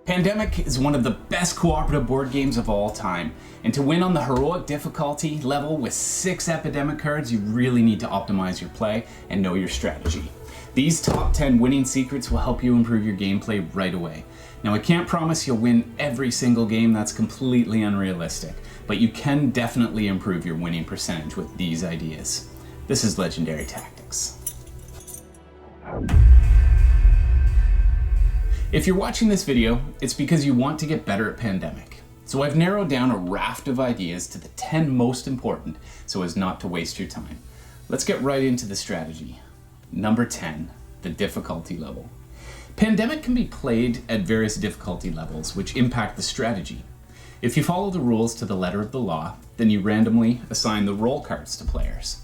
Epidemic is one of the best cooperative board games of all time, and to win on the heroic difficulty level with 6 Epidemic cards, you really need to optimize your play and know your strategy. These top 10 winning secrets will help you improve your gameplay right away. Now, I can't promise you'll win every single game, that's completely unrealistic, but you can definitely improve your winning percentage with these ideas. This is Legendary Tactics. If you're watching this video, it's because you want to get better at Epidemic. So I've narrowed down a raft of ideas to the 10 most important so as not to waste your time. Let's get right into the strategy. Number 10, the difficulty level. Epidemic can be played at various difficulty levels, which impact the strategy. If you follow the rules to the letter of the law, then you randomly assign the role cards to players.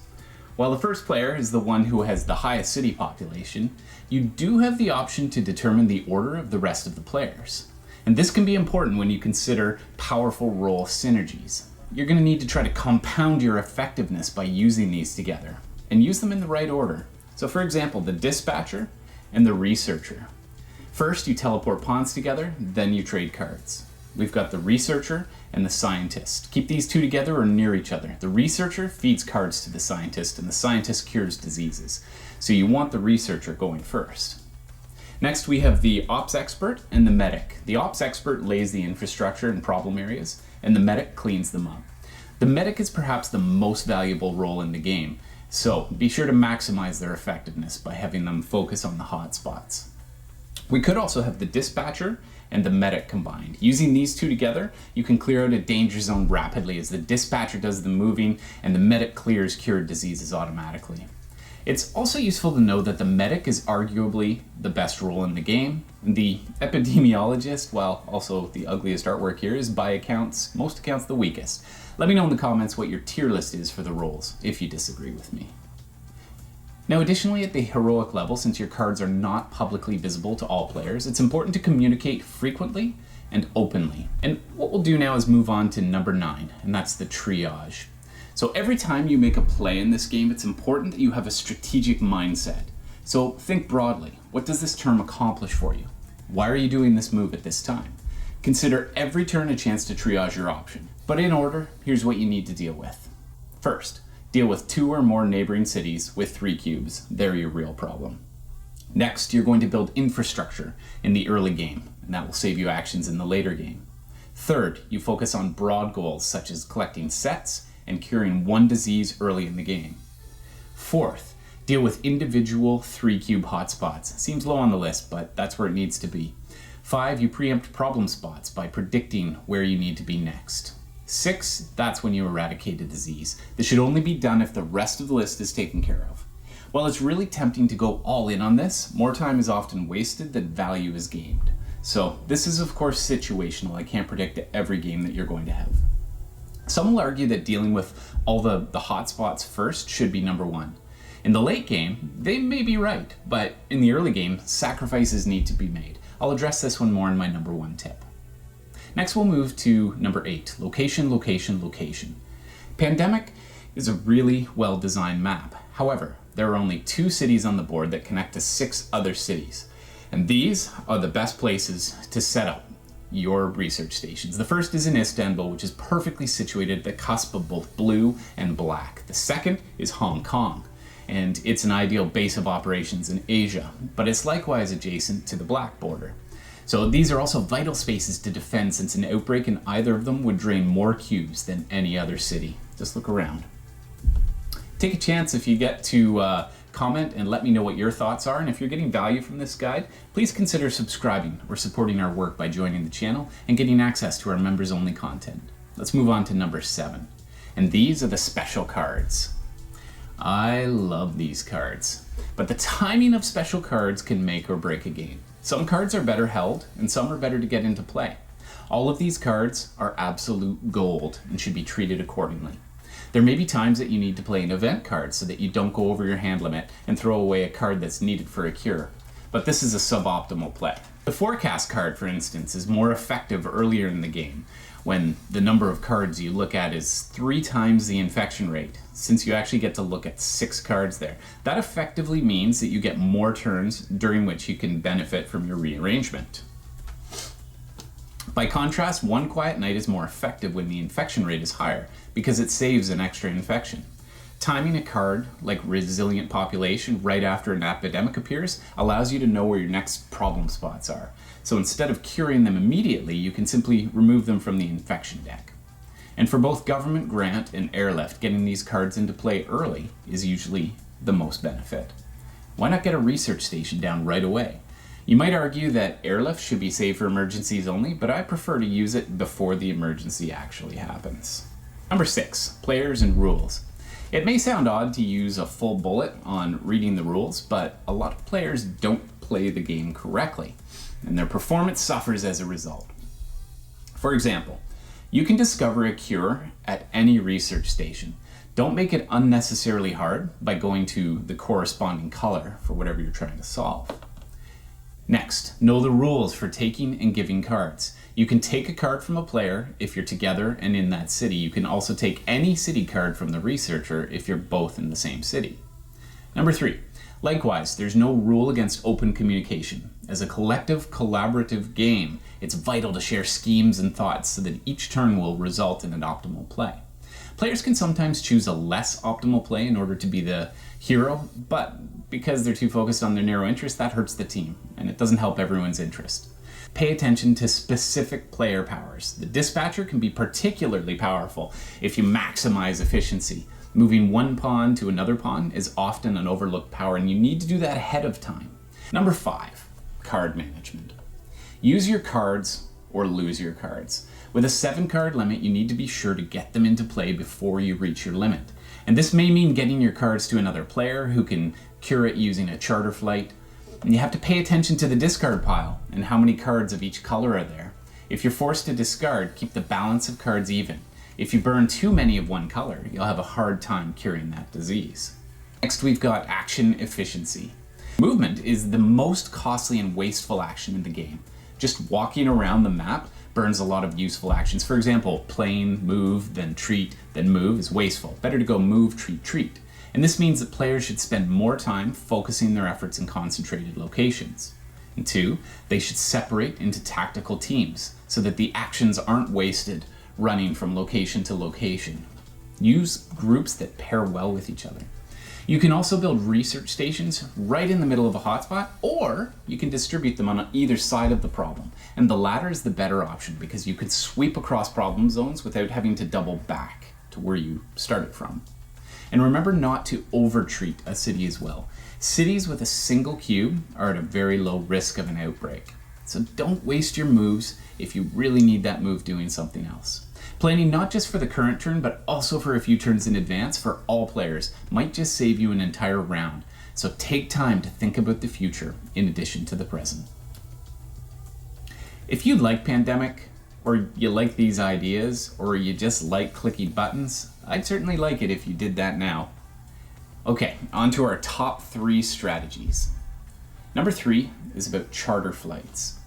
While the first player is the one who has the highest city population, you do have the option to determine the order of the rest of the players. And this can be important when you consider powerful role synergies. You're going to need to try to compound your effectiveness by using these together, and use them in the right order. So for example, the dispatcher and the researcher. First you teleport pawns together, then you trade cards. We've got the researcher and the scientist. Keep these two together or near each other. The researcher feeds cards to the scientist, and the scientist cures diseases. So you want the researcher going first. Next we have the ops expert and the medic. The ops expert lays the infrastructure and problem areas, and the medic cleans them up. The medic is perhaps the most valuable role in the game, so be sure to maximize their effectiveness by having them focus on the hot spots. We could also have the dispatcher and the medic combined. Using these two together, you can clear out a danger zone rapidly as the dispatcher does the moving and the medic clears cured diseases automatically. It's also useful to know that the medic is arguably the best role in the game. The epidemiologist, while also the ugliest artwork here, is by most accounts the weakest. Let me know in the comments what your tier list is for the roles, if you disagree with me. Now additionally, at the heroic level, since your cards are not publicly visible to all players, it's important to communicate frequently and openly. And what we'll do now is move on to number 9, and that's the triage. So every time you make a play in this game, it's important that you have a strategic mindset. So think broadly. What does this term accomplish for you? Why are you doing this move at this time? Consider every turn a chance to triage your option. But in order, here's what you need to deal with. First, deal with 2 or more neighboring cities with 3 cubes. They're your real problem. Next, you're going to build infrastructure in the early game, and that will save you actions in the later game. Third, you focus on broad goals such as collecting sets and curing 1 disease early in the game. Fourth, deal with individual 3-cube hotspots. Seems low on the list, but that's where it needs to be. 5, you preempt problem spots by predicting where you need to be next. 6, that's when you eradicate a disease. This should only be done if the rest of the list is taken care of. While it's really tempting to go all in on this, more time is often wasted than value is gained. So this is of course situational. I can't predict every game that you're going to have. Some will argue that dealing with all the hotspots first should be number 1. In the late game, they may be right, but in the early game, sacrifices need to be made. I'll address this one more in my number 1 tip. Next we'll move to number 8, location, location, location. Epidemic is a really well-designed map. However, there are only 2 cities on the board that connect to 6 other cities. And these are the best places to set up your research stations. The first is in Istanbul, which is perfectly situated at the cusp of both blue and black. The second is Hong Kong, and it's an ideal base of operations in Asia, but it's likewise adjacent to the black border. So these are also vital spaces to defend, since an outbreak in either of them would drain more cubes than any other city. Just look around. Take a chance if you get to comment and let me know what your thoughts are, and if you're getting value from this guide, please consider subscribing or supporting our work by joining the channel and getting access to our members only content. Let's move on to number 7, and these are the special cards. I love these cards, but the timing of special cards can make or break a game. Some cards are better held, and some are better to get into play. All of these cards are absolute gold and should be treated accordingly. There may be times that you need to play an event card so that you don't go over your hand limit and throw away a card that's needed for a cure, but this is a suboptimal play. The forecast card, for instance, is more effective earlier in the game, when the number of cards you look at is 3 times the infection rate, since you actually get to look at 6 cards there. That effectively means that you get more turns during which you can benefit from your rearrangement. By contrast, one quiet night is more effective when the infection rate is higher because it saves an extra infection. Timing a card like Resilient Population right after an epidemic appears allows you to know where your next problem spots are. So instead of curing them immediately, you can simply remove them from the infection deck. And for both Government Grant and Airlift, getting these cards into play early is usually the most benefit. Why not get a research station down right away? You might argue that Airlift should be saved for emergencies only, but I prefer to use it before the emergency actually happens. Number 6, players and rules. It may sound odd to use a full bullet on reading the rules, but a lot of players don't play the game correctly, and their performance suffers as a result. For example, you can discover a cure at any research station. Don't make it unnecessarily hard by going to the corresponding color for whatever you're trying to solve. Next, know the rules for taking and giving cards. You can take a card from a player if you're together and in that city. You can also take any city card from the researcher if you're both in the same city. Number 3, likewise, there's no rule against open communication. As a collective, collaborative game, it's vital to share schemes and thoughts so that each turn will result in an optimal play. Players can sometimes choose a less optimal play in order to be the hero, but because they're too focused on their narrow interest, that hurts the team, and it doesn't help everyone's interest. Pay attention to specific player powers. The dispatcher can be particularly powerful if you maximize efficiency. Moving one pawn to another pawn is often an overlooked power, and you need to do that ahead of time. Number 5, card management. Use your cards or lose your cards. With a 7-card limit, you need to be sure to get them into play before you reach your limit. And this may mean getting your cards to another player who can cure it using a charter flight. And you have to pay attention to the discard pile and how many cards of each color are there. If you're forced to discard, keep the balance of cards even. If you burn too many of one color, you'll have a hard time curing that disease. Next, we've got action efficiency. Movement is the most costly and wasteful action in the game. Just walking around the map burns a lot of useful actions. For example, playing, move, then treat, then move is wasteful. Better to go move, treat, treat. And this means that players should spend more time focusing their efforts in concentrated locations. And 2, they should separate into tactical teams so that the actions aren't wasted running from location to location. Use groups that pair well with each other. You can also build research stations right in the middle of a hotspot, or you can distribute them on either side of the problem. And the latter is the better option because you can sweep across problem zones without having to double back to where you started from. And remember not to over-treat a city as well. Cities with a single cube are at a very low risk of an outbreak. So don't waste your moves if you really need that move doing something else. Planning not just for the current turn, but also for a few turns in advance for all players might just save you an entire round. So take time to think about the future in addition to the present. If you like Pandemic, or you like these ideas, or you just like clicky buttons, I'd certainly like it if you did that now. Okay, on to our top 3 strategies. Number 3 is about charter flights.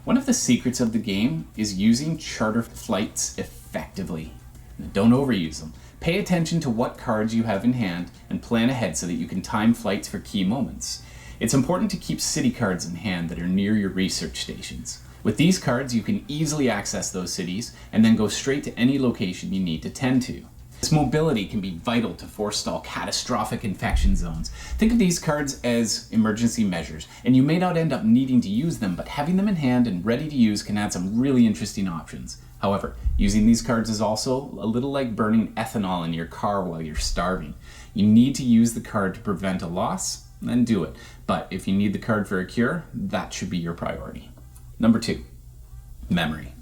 One of the secrets of the game is using charter flights effectively. Now, don't overuse them. Pay attention to what cards you have in hand and plan ahead so that you can time flights for key moments. It's important to keep city cards in hand that are near your research stations. With these cards, you can easily access those cities and then go straight to any location you need to tend to. This mobility can be vital to forestall catastrophic infection zones. Think of these cards as emergency measures, and you may not end up needing to use them, but having them in hand and ready to use can add some really interesting options. However, using these cards is also a little like burning ethanol in your car while you're starving. You need to use the card to prevent a loss, then do it. But if you need the card for a cure, that should be your priority. Number 2, memory.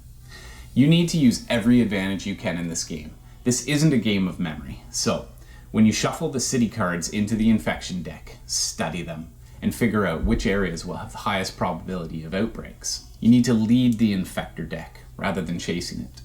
You need to use every advantage you can in this game. This isn't a game of memory, so when you shuffle the city cards into the infection deck, study them and figure out which areas will have the highest probability of outbreaks. You need to lead the infector deck rather than chasing it.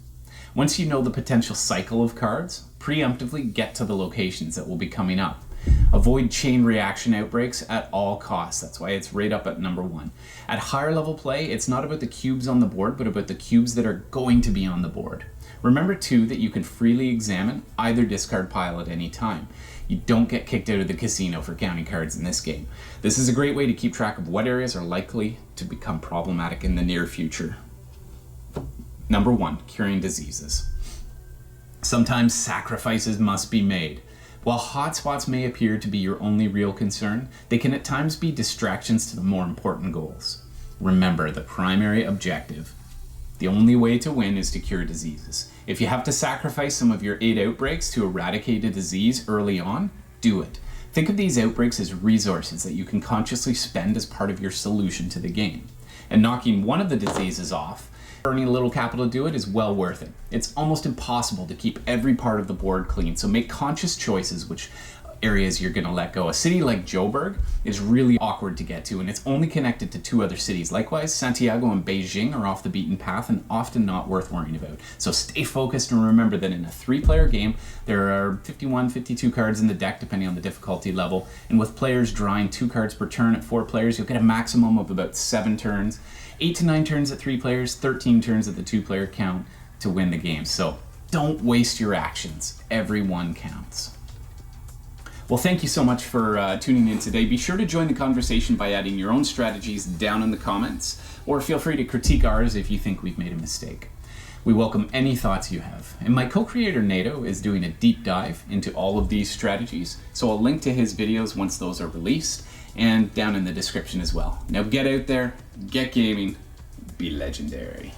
Once you know the potential cycle of cards, preemptively get to the locations that will be coming up. Avoid chain reaction outbreaks at all costs. That's why it's right up at number 1. At higher level play, it's not about the cubes on the board, but about the cubes that are going to be on the board. Remember too that you can freely examine either discard pile at any time. You don't get kicked out of the casino for counting cards in this game. This is a great way to keep track of what areas are likely to become problematic in the near future. Number 1, curing diseases. Sometimes sacrifices must be made. While hotspots may appear to be your only real concern, they can at times be distractions to the more important goals. Remember the primary objective. The only way to win is to cure diseases. If you have to sacrifice some of your 8 outbreaks to eradicate a disease early on, do it. Think of these outbreaks as resources that you can consciously spend as part of your solution to the game. And knocking one of the diseases off, burning a little capital to do it, is well worth it. It's almost impossible to keep every part of the board clean, so make conscious choices which areas you're going to let go. A city like Joburg is really awkward to get to, and it's only connected to 2 other cities. Likewise, Santiago and Beijing are off the beaten path and often not worth worrying about. So stay focused and remember that in a 3-player game, there are 51, 52 cards in the deck depending on the difficulty level, and with players drawing 2 cards per turn at 4 players, you'll get a maximum of about 7 turns, 8 to 9 turns at 3 players, 13 turns at the 2-player count to win the game. So don't waste your actions. Every one counts. Well, thank you so much for tuning in today. Be sure to join the conversation by adding your own strategies down in the comments, or feel free to critique ours if you think we've made a mistake. We welcome any thoughts you have. And my co-creator Nato is doing a deep dive into all of these strategies, so I'll link to his videos once those are released, and down in the description as well. Now get out there, get gaming, be legendary.